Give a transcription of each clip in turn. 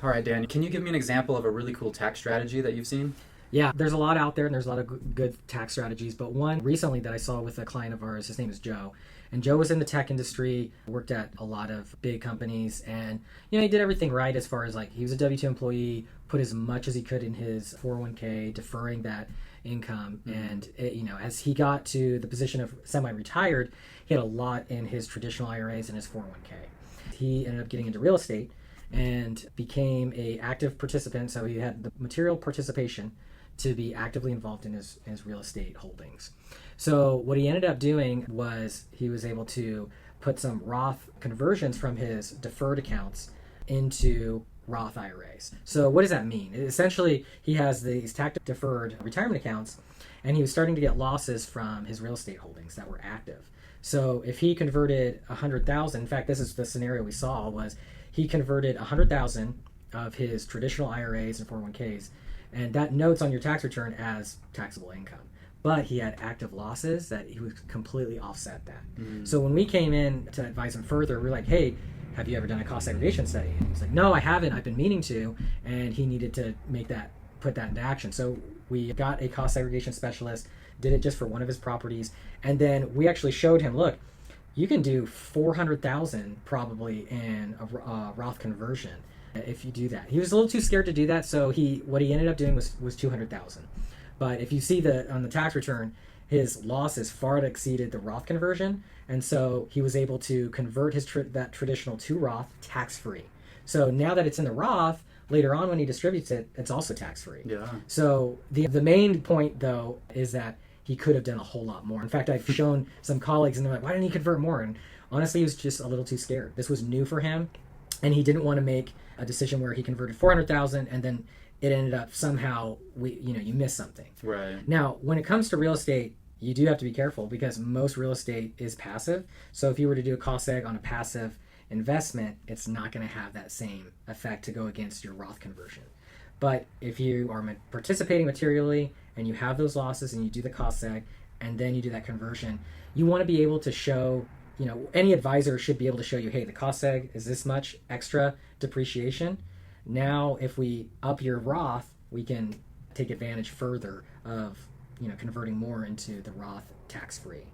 All right, Dan, can you give me an example of a really cool tax strategy that you've seen? Yeah, there's a lot out there and there's a lot of good tax strategies. But one recently that I saw with a client of ours, his name is Joe. And Joe was in the tech industry, worked at a lot of big companies, and he did everything right as far as like he was a W 2 employee, put as much as he could in his 401k, deferring that income. And as he got to the position of semi-retired, he had a lot in his traditional IRAs and his 401k. He ended up getting into real estate and became a active participant. So he had the material participation to be actively involved in his real estate holdings. So what he ended up doing was he was able to put some Roth conversions from his deferred accounts into Roth IRAs. So what does that mean? Essentially, he has these tax deferred retirement accounts, and he was starting to get losses from his real estate holdings that were active. So if he converted 100,000, in fact, this is the scenario we saw, was he converted 100,000 of his traditional IRAs and 401ks, and that notes on your tax return as taxable income. But he had active losses that he would completely offset that. So when we came in to advise him further, we were like, hey, have you ever done a cost segregation study? And he's like, no, I haven't. I've been meaning to. And he needed to put that into action. So we got a cost segregation specialist, did it just for one of his properties. And then we actually showed him, look, you can do 400,000 probably in a Roth conversion if you do that. He was a little too scared to do that, so what he ended up doing was 200,000. But if you see on the tax return, his losses far exceeded the Roth conversion, and so he was able to convert that traditional to Roth tax-free. So now that it's in the Roth, later on when he distributes it, it's also tax-free. Yeah. So the main point, though, is that he could have done a whole lot more. In fact, I've shown some colleagues, and they're like, why didn't he convert more? And honestly, he was just a little too scared. This was new for him, and he didn't want to make a decision where he converted 400,000 and then it ended up somehow you miss something. Right. Now, when it comes to real estate, you do have to be careful because most real estate is passive. So if you were to do a cost seg on a passive investment, it's not going to have that same effect to go against your Roth conversion. But if you are participating materially and you have those losses and you do the cost seg and then you do that conversion, you want to be able to show, any advisor should be able to show you, hey, the cost seg is this much extra depreciation. Now, if we up your Roth, we can take advantage further of, converting more into the Roth tax-free.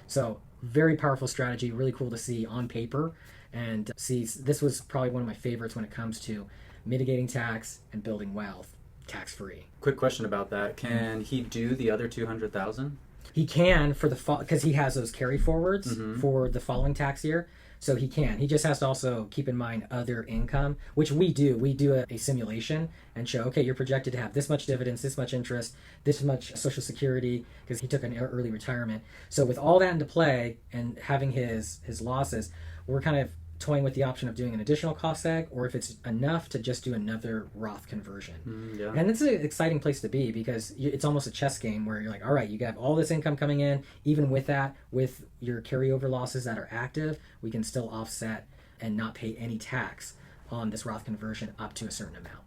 So very powerful strategy, really cool to see on paper, and see this was probably one of my favorites when it comes to mitigating tax and building wealth tax-free. Quick question about that. Can he do the other 200,000? He can for because he has those carry forwards for the following tax year. So he can. He just has to also keep in mind other income, which we do. We do a simulation and show, okay, you're projected to have this much dividends, this much interest, this much Social Security, because he took an early retirement. So with all that into play and having his losses, we're kind of toying with the option of doing an additional cost seg, or if it's enough to just do another Roth conversion. Yeah. And it's an exciting place to be because it's almost a chess game where you're like, all right, you have all this income coming in. Even with that, with your carryover losses that are active, we can still offset and not pay any tax on this Roth conversion up to a certain amount.